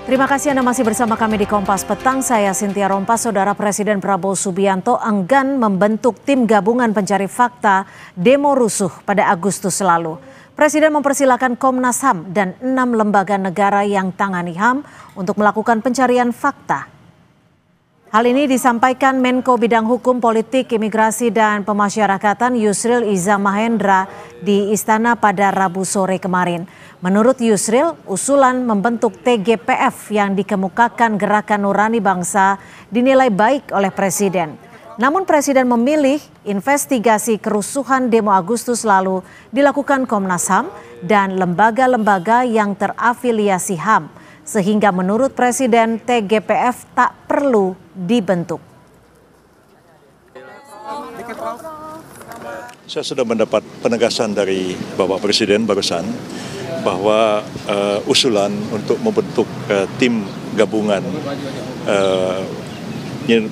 Terima kasih Anda masih bersama kami di Kompas Petang. Saya Cynthia Rompas. Saudara Presiden Prabowo Subianto enggan membentuk tim gabungan pencari fakta demo rusuh pada Agustus lalu. Presiden mempersilahkan Komnas HAM dan 6 lembaga negara yang tangani HAM untuk melakukan pencarian fakta. Hal ini disampaikan Menko Bidang Hukum, Politik, Imigrasi, dan Pemasyarakatan Yusril Iza Mahendra di Istana pada Rabu sore kemarin. Menurut Yusril, usulan membentuk TGPF yang dikemukakan Gerakan Nurani Bangsa dinilai baik oleh Presiden. Namun Presiden memilih investigasi kerusuhan demo Agustus lalu dilakukan Komnas HAM dan lembaga-lembaga yang terafiliasi HAM. Sehingga menurut Presiden TGPF tak perlu dibentuk. Saya sudah mendapat penegasan dari Bapak Presiden barusan bahwa usulan untuk membentuk tim gabungan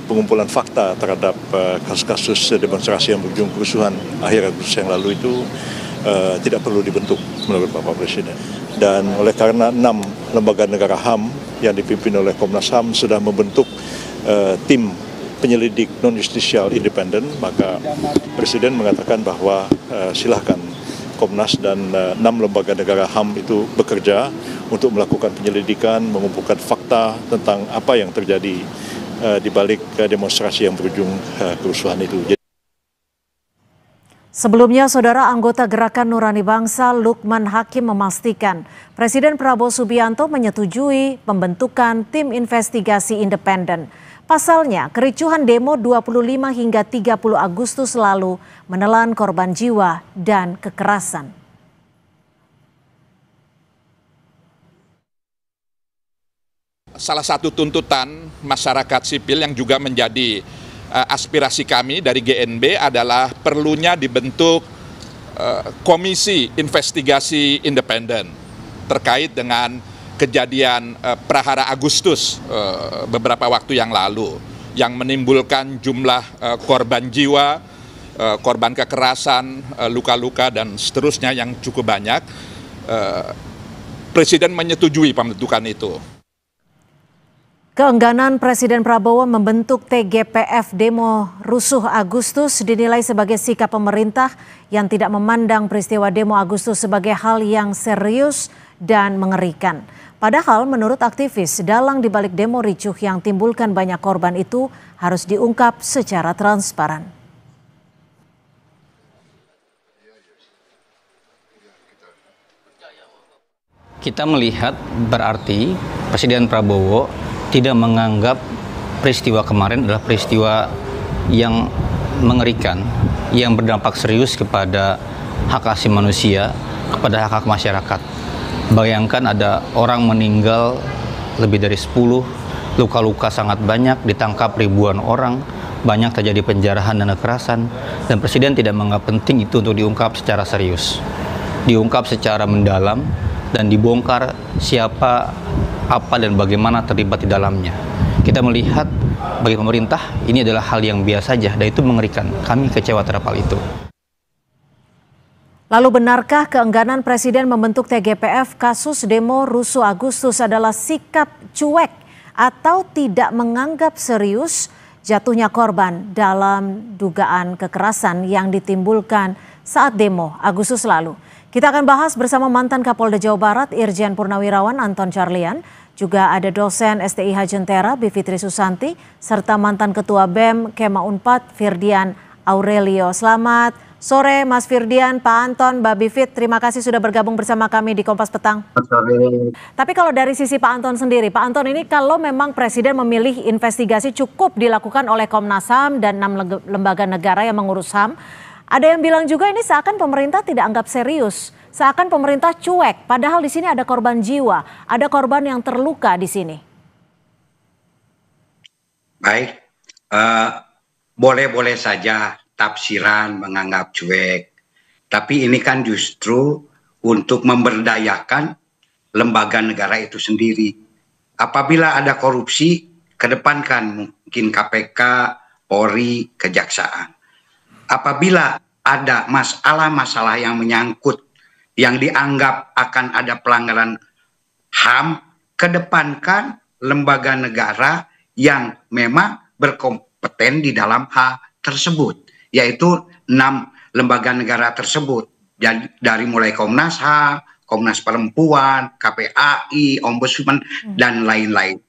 pengumpulan fakta terhadap kasus-kasus demonstrasi yang berujung kerusuhan akhir Agustus yang lalu itu tidak perlu dibentuk menurut Bapak Presiden. Dan oleh karena 6 lembaga negara HAM yang dipimpin oleh Komnas HAM sudah membentuk tim penyelidik non-justisial independen, maka Presiden mengatakan bahwa silahkan Komnas dan 6 lembaga negara HAM itu bekerja untuk melakukan penyelidikan, mengumpulkan fakta tentang apa yang terjadi di balik demonstrasi yang berujung kerusuhan itu. Sebelumnya, saudara anggota Gerakan Nurani Bangsa Lukman Hakim memastikan Presiden Prabowo Subianto menyetujui pembentukan tim investigasi independen. Pasalnya, kericuhan demo 25 hingga 30 Agustus lalu menelan korban jiwa dan kekerasan. Salah satu tuntutan masyarakat sipil yang juga menjadi aspirasi kami dari GNB adalah perlunya dibentuk komisi investigasi independen terkait dengan kejadian Prahara Agustus beberapa waktu yang lalu yang menimbulkan jumlah korban jiwa, korban kekerasan, luka-luka dan seterusnya yang cukup banyak. Presiden menyetujui pembentukan itu. Keengganan Presiden Prabowo membentuk TGPF demo rusuh Agustus dinilai sebagai sikap pemerintah yang tidak memandang peristiwa demo Agustus sebagai hal yang serius dan mengerikan. Padahal menurut aktivis, dalang dibalik demo ricuh yang timbulkan banyak korban itu harus diungkap secara transparan. Kita melihat berarti Presiden Prabowo tidak menganggap peristiwa kemarin adalah peristiwa yang mengerikan, yang berdampak serius kepada hak asasi manusia, kepada hak masyarakat. Bayangkan ada orang meninggal lebih dari 10, luka-luka sangat banyak, ditangkap ribuan orang, banyak terjadi penjarahan dan kekerasan, dan Presiden tidak menganggap penting itu untuk diungkap secara serius. Diungkap secara mendalam dan dibongkar siapa, apa dan bagaimana terlibat di dalamnya. Kita melihat bagi pemerintah ini adalah hal yang biasa saja dan itu mengerikan. Kami kecewa terhadap hal itu. Lalu benarkah keengganan Presiden membentuk TGPF kasus demo rusuh Agustus adalah sikap cuek atau tidak menganggap serius jatuhnya korban dalam dugaan kekerasan yang ditimbulkan saat demo Agustus lalu? Kita akan bahas bersama mantan Kapolda Jawa Barat Irjen Purnawirawan Anton Carlyan, juga ada dosen STIH Jentera Bivitri Susanti, serta mantan Ketua BEM Kema Unpad Firdian Aurelio. Selamat sore Mas Firdian, Pak Anton, Mbak Bivit, terima kasih sudah bergabung bersama kami di Kompas Petang. Tapi kalau dari sisi Pak Anton sendiri, Pak Anton ini kalau memang Presiden memilih investigasi cukup dilakukan oleh Komnas HAM dan 6 lembaga negara yang mengurus HAM, ada yang bilang juga ini seakan pemerintah tidak anggap serius, seakan pemerintah cuek. Padahal di sini ada korban jiwa, ada korban yang terluka di sini. Baik, boleh-boleh saja tafsiran menganggap cuek. Tapi ini kan justru untuk memberdayakan lembaga negara itu sendiri. Apabila ada korupsi, kedepankan mungkin KPK, Polri, Kejaksaan. Apabila ada masalah-masalah yang menyangkut, yang dianggap akan ada pelanggaran HAM, kedepankan lembaga negara yang memang berkompeten di dalam hal tersebut, yaitu 6 lembaga negara tersebut. Jadi dari mulai Komnas HAM, Komnas Perempuan, KPAI, Ombudsman, dan lain-lain.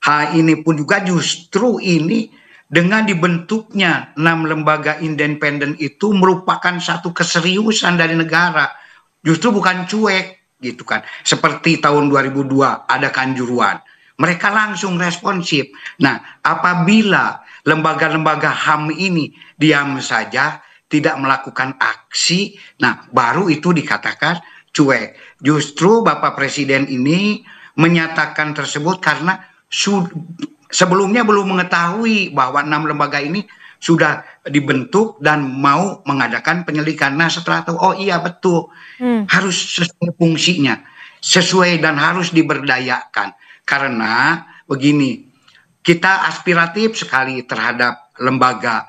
Hal ini pun juga justru ini dengan dibentuknya 6 lembaga independen itu merupakan satu keseriusan dari negara. Justru bukan cuek gitu kan. Seperti tahun 2002 ada Kanjuruhan. Mereka langsung responsif. Nah, apabila lembaga-lembaga HAM ini diam saja, tidak melakukan aksi, nah baru itu dikatakan cuek. Justru Bapak Presiden ini menyatakan tersebut karena sebelumnya belum mengetahui bahwa 6 lembaga ini sudah dibentuk dan mau mengadakan penyelidikan. Nah setelah tahu, oh iya betul, harus sesuai fungsinya, sesuai dan harus diberdayakan. Karena begini, kita aspiratif sekali terhadap lembaga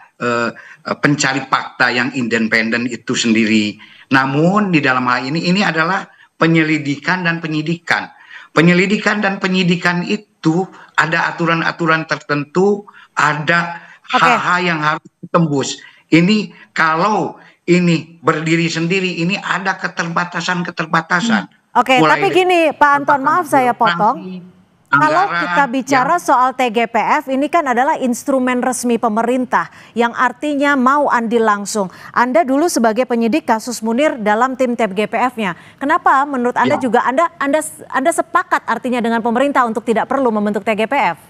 pencari fakta yang independen itu sendiri. Namun di dalam hal ini adalah penyelidikan dan penyidikan. Penyelidikan dan penyidikan itu ada aturan-aturan tertentu, ada hal-hal yang harus ditembus. Ini kalau ini berdiri sendiri, ini ada keterbatasan-keterbatasan. Oke, tapi gini Pak Anton, maaf saya potong. Kalau kita bicara soal TGPF, ini kan adalah instrumen resmi pemerintah yang artinya mau andil langsung. Anda dulu sebagai penyidik kasus Munir dalam tim TGPF-nya. Kenapa menurut Anda juga Anda sepakat artinya dengan pemerintah untuk tidak perlu membentuk TGPF?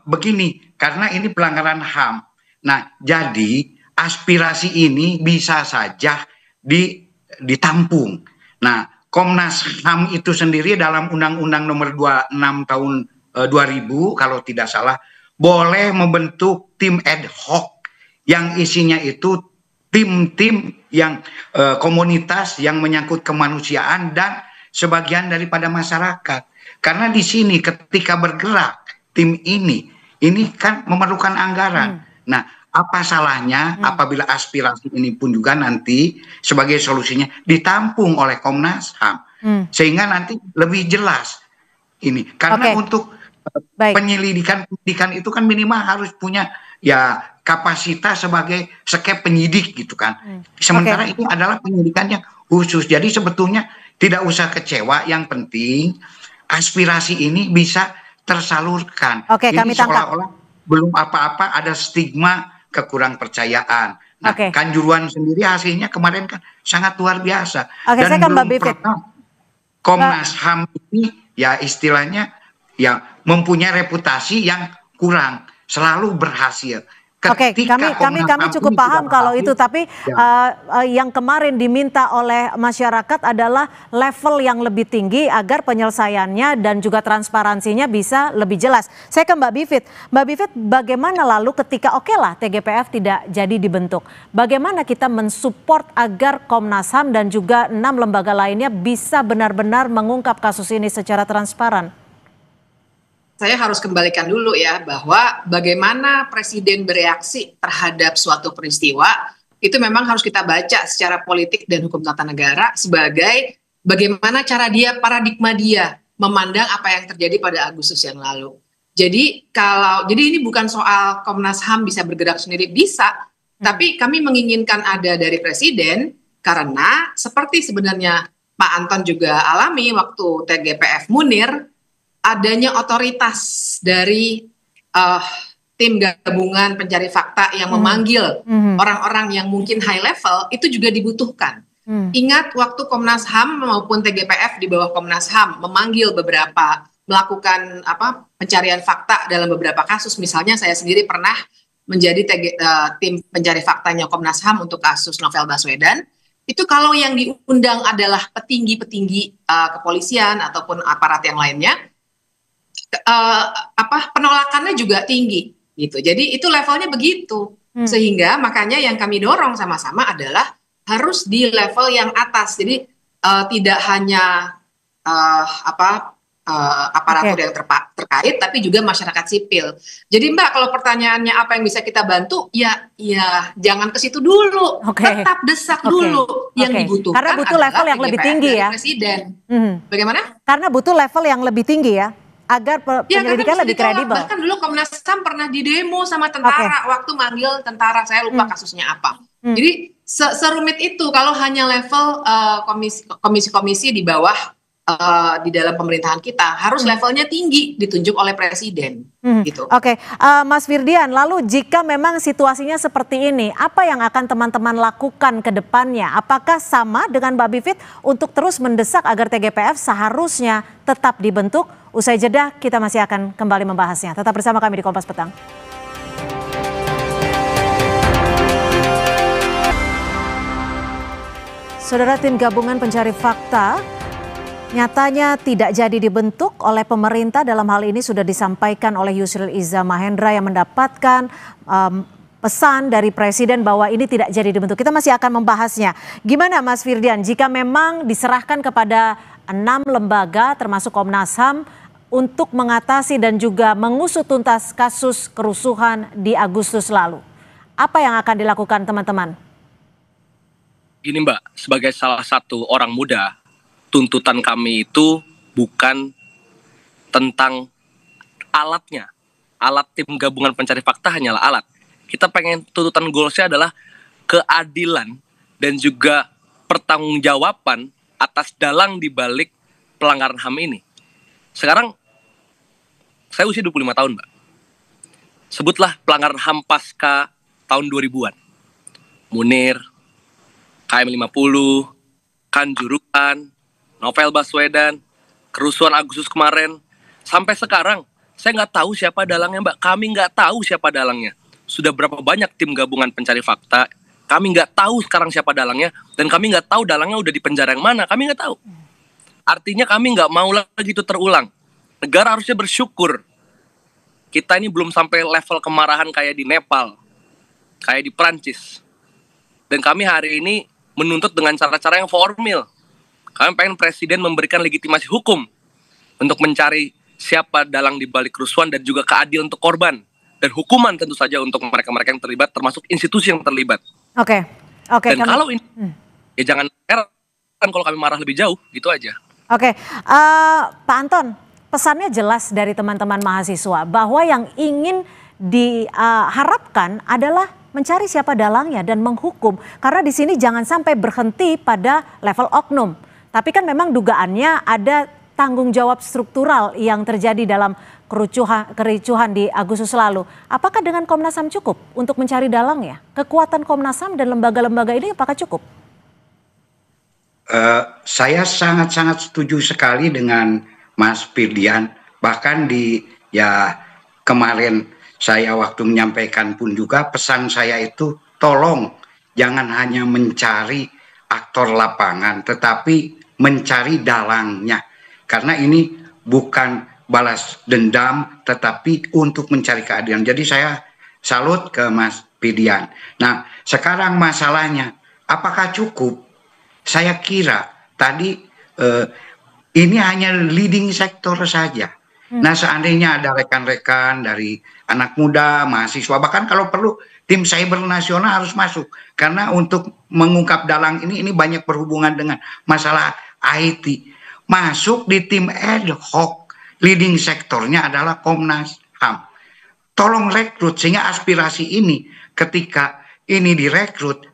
Begini, karena ini pelanggaran HAM. Nah, jadi aspirasi ini bisa saja ditampung. Nah, Komnas HAM itu sendiri dalam Undang-Undang Nomor 26 Tahun 2000 kalau tidak salah boleh membentuk tim ad hoc yang isinya itu tim-tim yang komunitas yang menyangkut kemanusiaan dan sebagian daripada masyarakat. Karena di sini ketika bergerak tim ini kan memerlukan anggaran. Nah, apa salahnya apabila aspirasi ini pun juga nanti sebagai solusinya ditampung oleh Komnas HAM sehingga nanti lebih jelas ini karena untuk penyelidikan itu kan minimal harus punya ya kapasitas sebagai penyidik gitu kan. Sementara ini adalah penyidikan yang khusus. Jadi sebetulnya tidak usah kecewa, yang penting aspirasi ini bisa tersalurkan. Ini kami tangkap. Seolah-olah belum apa-apa ada stigma kekurang percayaan. Nah, Kanjuruhan sendiri hasilnya kemarin kan sangat luar biasa. Dan saya belum pernah Komnas HAM ini ya istilahnya ya mempunyai reputasi yang kurang, selalu berhasil. Kami cukup paham kalau itu, tapi yang kemarin diminta oleh masyarakat adalah level yang lebih tinggi agar penyelesaiannya dan juga transparansinya bisa lebih jelas. Saya ke Mbak Bivit. Mbak Bivit, bagaimana lalu ketika TGPF tidak jadi dibentuk? Bagaimana kita mensupport agar Komnas HAM dan juga 6 lembaga lainnya bisa benar-benar mengungkap kasus ini secara transparan? Saya harus kembalikan dulu ya bahwa bagaimana Presiden bereaksi terhadap suatu peristiwa itu memang harus kita baca secara politik dan hukum tata negara sebagai bagaimana paradigma dia memandang apa yang terjadi pada Agustus yang lalu. Jadi ini bukan soal Komnas HAM bisa bergerak sendiri, bisa, tapi kami menginginkan ada dari Presiden karena seperti sebenarnya Pak Anton juga alami waktu TGPF Munir, adanya otoritas dari tim gabungan pencari fakta yang memanggil orang-orang yang mungkin high level itu juga dibutuhkan. Ingat waktu Komnas HAM maupun TGPF di bawah Komnas HAM memanggil melakukan pencarian fakta dalam beberapa kasus. Misalnya saya sendiri pernah menjadi tim pencari faktanya Komnas HAM untuk kasus Novel Baswedan. Itu kalau yang diundang adalah petinggi-petinggi kepolisian ataupun aparat yang lainnya, penolakannya juga tinggi gitu. Jadi itu levelnya begitu. Sehingga makanya yang kami dorong sama-sama adalah harus di level yang atas. Jadi tidak hanya aparatur yang terkait, tapi juga masyarakat sipil. Jadi Mbak, kalau pertanyaannya apa yang bisa kita bantu, ya jangan ke situ dulu, tetap desak dulu. Yang dibutuhkan karena butuh level yang lebih tinggi ya, Presiden. Bagaimana? Karena butuh level yang lebih tinggi ya, agar penyelidikan lebih kredibel. Bahkan dulu Komnas HAM pernah didemo sama tentara, waktu manggil tentara, saya lupa kasusnya apa. Jadi serumit itu kalau hanya level komisi-komisi di bawah di dalam pemerintahan kita harus levelnya tinggi, ditunjuk oleh presiden. Gitu. Oke, Mas Firdian, lalu jika memang situasinya seperti ini, apa yang akan teman-teman lakukan ke depannya? Apakah sama dengan Mbak Bivit untuk terus mendesak agar TGPF seharusnya tetap dibentuk? Usai jeda, kita masih akan kembali membahasnya. Tetap bersama kami di Kompas Petang. Saudara, tim gabungan pencari fakta nyatanya tidak jadi dibentuk oleh pemerintah. Dalam hal ini sudah disampaikan oleh Yusril Iza Mahendra yang mendapatkan pesan dari Presiden bahwa ini tidak jadi dibentuk. Kita masih akan membahasnya. Gimana Mas Firdian, jika memang diserahkan kepada 6 lembaga termasuk Komnas HAM untuk mengatasi dan juga mengusut tuntas kasus kerusuhan di Agustus lalu, apa yang akan dilakukan teman-teman? Gini Mbak, sebagai salah satu orang muda, tuntutan kami itu bukan tentang alatnya. Alat tim gabungan pencari fakta hanyalah alat. Kita pengen tuntutan goalsnya adalah keadilan dan juga pertanggungjawaban atas dalang di balik pelanggaran HAM ini. Sekarang, saya usia 25 tahun Mbak. Sebutlah pelanggaran HAM pasca tahun 2000-an. Munir, KM50, Kanjuruhan, Novel Baswedan, kerusuhan Agustus kemarin. Sampai sekarang, saya nggak tahu siapa dalangnya Mbak. Kami nggak tahu siapa dalangnya. Sudah berapa banyak tim gabungan pencari fakta, kami nggak tahu sekarang siapa dalangnya. Dan kami nggak tahu dalangnya udah di penjara yang mana, kami nggak tahu. Artinya kami nggak mau lagi itu terulang. Negara harusnya bersyukur. Kita ini belum sampai level kemarahan kayak di Nepal, kayak di Prancis. Dan kami hari ini menuntut dengan cara-cara yang formil. Kami pengen presiden memberikan legitimasi hukum untuk mencari siapa dalang di balik kerusuhan dan juga keadilan untuk korban. Dan hukuman tentu saja untuk mereka-mereka yang terlibat, termasuk institusi yang terlibat. Oke. Dan kalau ini, ya jangan heran kalau kami marah lebih jauh, gitu aja. Oke, Pak Anton, pesannya jelas dari teman-teman mahasiswa bahwa yang ingin diharapkan adalah mencari siapa dalangnya dan menghukum. Karena di sini jangan sampai berhenti pada level oknum. Tapi kan memang dugaannya ada tanggung jawab struktural yang terjadi dalam kericuhan di Agustus lalu. Apakah dengan Komnas HAM cukup untuk mencari dalangnya? Kekuatan Komnas HAM dan lembaga-lembaga ini apakah cukup? Saya sangat-sangat setuju sekali dengan Mas Firdian. Bahkan kemarin saya waktu menyampaikan pun juga pesan saya itu tolong jangan hanya mencari aktor lapangan tetapi mencari dalangnya. Karena ini bukan balas dendam tetapi untuk mencari keadilan. Jadi saya salut ke Mas Firdian. Nah, sekarang masalahnya apakah cukup? Saya kira tadi ini hanya leading sektor saja. Nah, seandainya ada rekan-rekan dari anak muda, mahasiswa, bahkan kalau perlu tim cyber nasional harus masuk. Karena untuk mengungkap dalang ini banyak berhubungan dengan masalah IT. Masuk di tim ad hoc, leading sektornya adalah Komnas HAM. Tolong rekrut sehingga aspirasi ini ketika ini direkrut,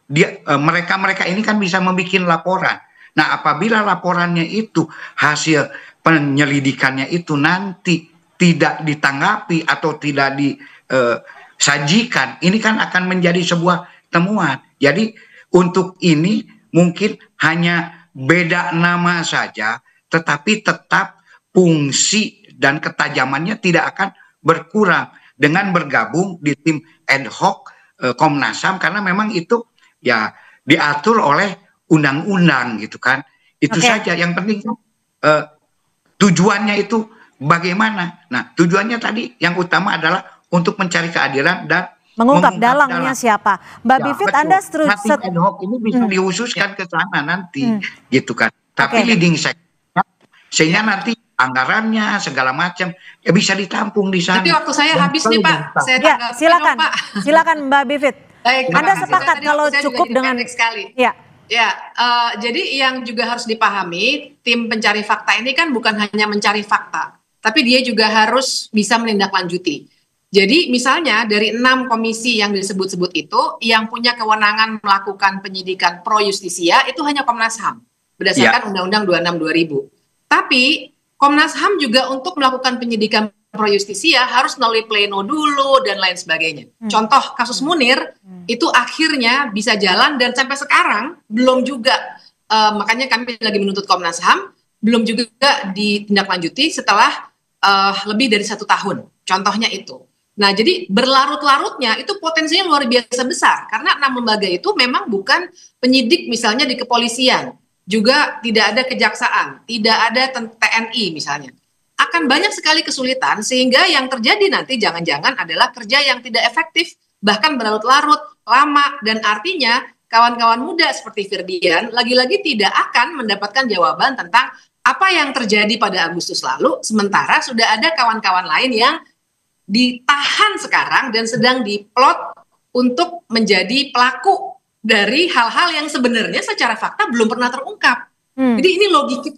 mereka-mereka ini kan bisa membuat laporan. Nah, apabila laporannya itu hasil penyelidikannya itu nanti tidak ditanggapi atau tidak disajikan, ini kan akan menjadi sebuah temuan. Jadi untuk ini mungkin hanya beda nama saja, tetapi tetap fungsi dan ketajamannya tidak akan berkurang dengan bergabung di tim ad hoc Komnas HAM, karena memang itu ya diatur oleh undang-undang gitu kan. Itu saja yang penting. Tujuannya itu bagaimana? Nah, tujuannya tadi yang utama adalah untuk mencari keadilan dan mengungkap dalangnya siapa. Mbak Bivit, Anda setuju? Ad hoc ini bisa dihususkan ke sana nanti, gitu kan. Tapi leading sector, sehingga nanti anggarannya segala macam ya bisa ditampung di sana. Tapi waktu saya Dan habis nih Pak, saya Ya, tanggapi silakan, dong, Pak. silakan Mbak Bivit. Baik, terima Anda kasih. sepakat Tadi kalau waktu saya juga cukup jadi dengan pendek sekali. ya. Ya, jadi yang juga harus dipahami, tim pencari fakta ini kan bukan hanya mencari fakta, tapi dia juga harus bisa menindaklanjuti. Jadi misalnya dari 6 komisi yang disebut-sebut itu, yang punya kewenangan melakukan penyidikan pro justisia itu hanya Komnas HAM, berdasarkan Undang-Undang 26 2000. Tapi Komnas HAM juga untuk melakukan penyidikan pro justisia harus melalui pleno dulu dan lain sebagainya. Contoh kasus Munir itu akhirnya bisa jalan dan sampai sekarang belum juga, makanya kami lagi menuntut Komnas HAM, belum juga ditindaklanjuti setelah lebih dari 1 tahun. Contohnya itu. Nah, jadi berlarut-larutnya itu potensinya luar biasa besar karena 6 lembaga itu memang bukan penyidik misalnya di kepolisian, juga tidak ada kejaksaan, tidak ada TNI misalnya. Akan banyak sekali kesulitan sehingga yang terjadi nanti jangan-jangan adalah kerja yang tidak efektif, bahkan berlarut-larut, lama, dan artinya kawan-kawan muda seperti Firdian lagi-lagi tidak akan mendapatkan jawaban tentang apa yang terjadi pada Agustus lalu, sementara sudah ada kawan-kawan lain yang ditahan sekarang dan sedang diplot untuk menjadi pelaku dari hal-hal yang sebenarnya secara fakta belum pernah terungkap. Jadi ini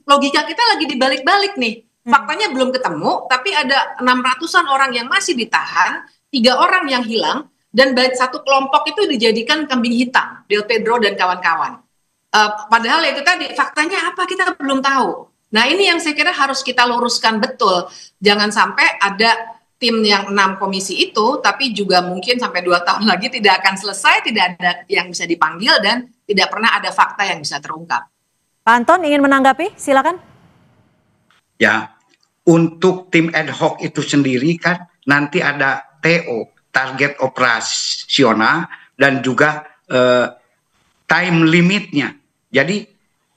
logika kita lagi dibalik-balik nih. Faktanya belum ketemu, tapi ada 600-an orang yang masih ditahan, 3 orang yang hilang, dan satu kelompok itu dijadikan kambing hitam, Del Pedro dan kawan-kawan. Padahal itu tadi faktanya apa kita belum tahu. Nah ini yang saya kira harus kita luruskan betul. Jangan sampai ada tim yang 6 komisi itu, tapi juga mungkin sampai 2 tahun lagi tidak akan selesai, tidak ada yang bisa dipanggil, dan tidak pernah ada fakta yang bisa terungkap. Pak Anton ingin menanggapi, silakan. Ya, untuk tim ad hoc itu sendiri kan nanti ada TO, target operasional, dan juga time limitnya. Jadi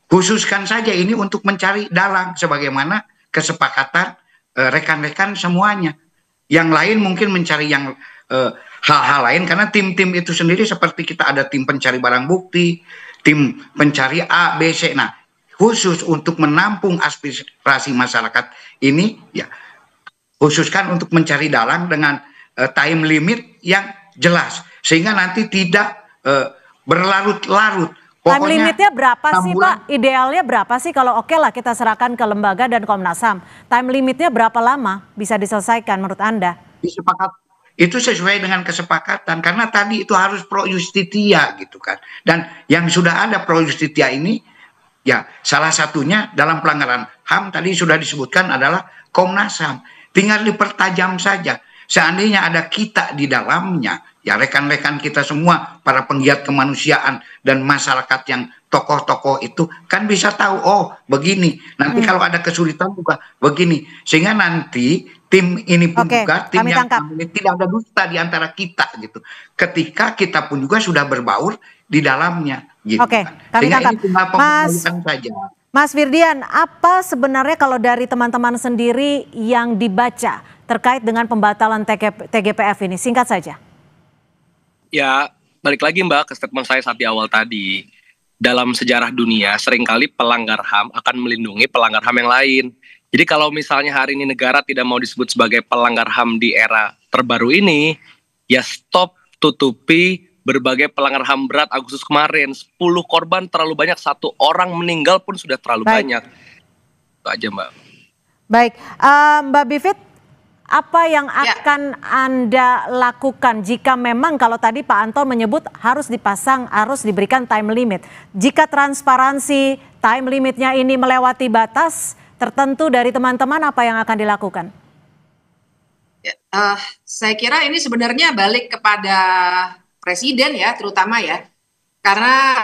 khususkan saja ini untuk mencari dalang sebagaimana kesepakatan rekan-rekan semuanya. Yang lain mungkin mencari yang hal-hal lain karena tim-tim itu sendiri seperti kita ada tim pencari barang bukti, tim pencari A, B, C. Nah, khusus untuk menampung aspirasi masyarakat ini ya khususkan untuk mencari dalang dengan time limit yang jelas sehingga nanti tidak berlarut-larut. Time limitnya berapa sih Pak? Idealnya berapa sih kalau oke lah kita serahkan ke lembaga dan Komnas HAM. Time limitnya berapa lama bisa diselesaikan menurut Anda? Itu sesuai dengan kesepakatan karena tadi itu harus pro justitia gitu kan. Dan yang sudah ada pro justitia ini ya salah satunya dalam pelanggaran HAM tadi sudah disebutkan adalah Komnas HAM. Tinggal dipertajam saja. Seandainya ada kita di dalamnya, ya rekan-rekan kita semua, para penggiat kemanusiaan dan masyarakat yang tokoh-tokoh itu kan bisa tahu, oh begini. Nanti kalau ada kesulitan juga begini. Sehingga nanti tim ini pun juga, tim yang tidak ada dusta di antara kita gitu. Ketika kita pun juga sudah berbaur di dalamnya. Gitu Oke, kan. kami tangkap. Ini tinggal pembuktian saja. Mas Firdian, apa sebenarnya kalau dari teman-teman sendiri yang dibaca terkait dengan pembatalan TGPF ini? Singkat saja. Ya, balik lagi Mbak ke statement saya saat di awal tadi. Dalam sejarah dunia, seringkali pelanggar HAM akan melindungi pelanggar HAM yang lain. Jadi kalau misalnya hari ini negara tidak mau disebut sebagai pelanggar HAM di era terbaru ini, ya stop tutupi berbagai pelanggar HAM berat Agustus kemarin. 10 korban terlalu banyak, 1 orang meninggal pun sudah terlalu banyak. Itu aja Mbak. Baik, Mbak Bivit, apa yang akan Anda lakukan jika memang kalau tadi Pak Anton menyebut harus dipasang, harus diberikan time limit. Jika transparansi time limitnya ini melewati batas tertentu dari teman-teman, apa yang akan dilakukan? Ya, saya kira ini sebenarnya balik kepada Presiden ya, terutama ya. Karena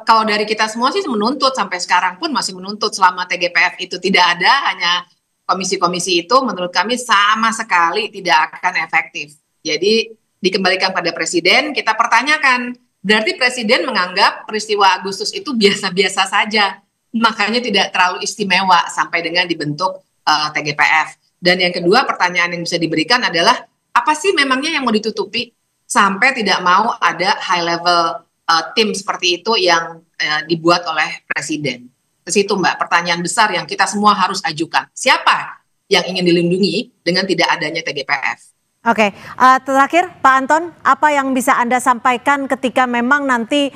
kalau dari kita semua sih menuntut, sampai sekarang pun masih menuntut selama TGPF itu tidak ada, hanya komisi-komisi itu menurut kami sama sekali tidak akan efektif. Jadi dikembalikan pada Presiden, kita pertanyakan, berarti Presiden menganggap peristiwa Agustus itu biasa-biasa saja, makanya tidak terlalu istimewa sampai dengan dibentuk TGPF. Dan yang kedua pertanyaan yang bisa diberikan adalah, apa sih memangnya yang mau ditutupi sampai tidak mau ada high level tim seperti itu yang dibuat oleh Presiden. ke situ Mbak, pertanyaan besar yang kita semua harus ajukan. Siapa yang ingin dilindungi dengan tidak adanya TGPF? Oke, terakhir Pak Anton, apa yang bisa Anda sampaikan ketika memang nanti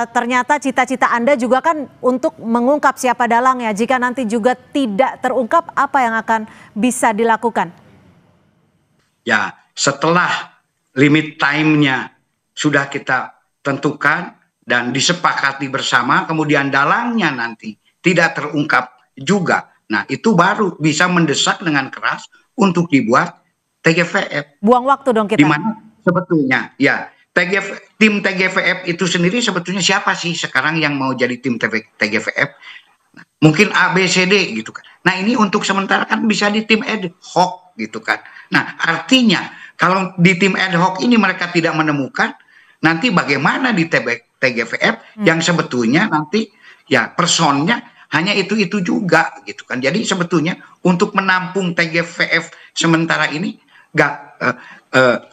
ternyata cita-cita Anda juga kan untuk mengungkap siapa dalangnya. Jika nanti juga tidak terungkap, apa yang akan bisa dilakukan? Ya, setelah limit time-nya sudah kita tentukan dan disepakati bersama, kemudian dalangnya nanti tidak terungkap juga. Nah, itu baru bisa mendesak dengan keras untuk dibuat TGVF. Buang waktu dong kita. Di mana sebetulnya ya tim TGVF itu sendiri sebetulnya siapa sih sekarang yang mau jadi tim TGVF? Mungkin A, B, C, D gitu kan. Nah ini untuk sementara kan bisa di tim ad hoc gitu kan. Nah artinya kalau di tim ad hoc ini mereka tidak menemukan, nanti bagaimana di TGVF yang sebetulnya nanti ya personnya hanya itu juga gitu kan. Jadi sebetulnya untuk menampung TGVF sementara ini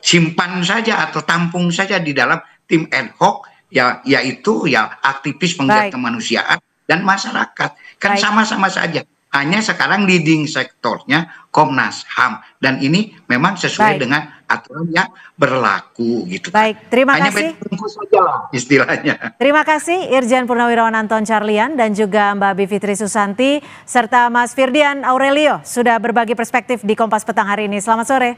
simpan saja atau tampung saja di dalam tim ad hoc ya, yaitu ya aktivis penggiat kemanusiaan dan masyarakat kan sama-sama saja, hanya sekarang leading sektornya Komnas HAM dan ini memang sesuai dengan aturan yang berlaku gitu. Baik, terima hanya kasih. Tunggu saja lah istilahnya. Terima kasih Irjen Purnawirawan Anton Carlian dan juga Mbak Bivitri Susanti serta Mas Firdian Aurelio sudah berbagi perspektif di Kompas Petang hari ini. Selamat sore.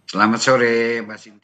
Selamat sore Mbak Sinti.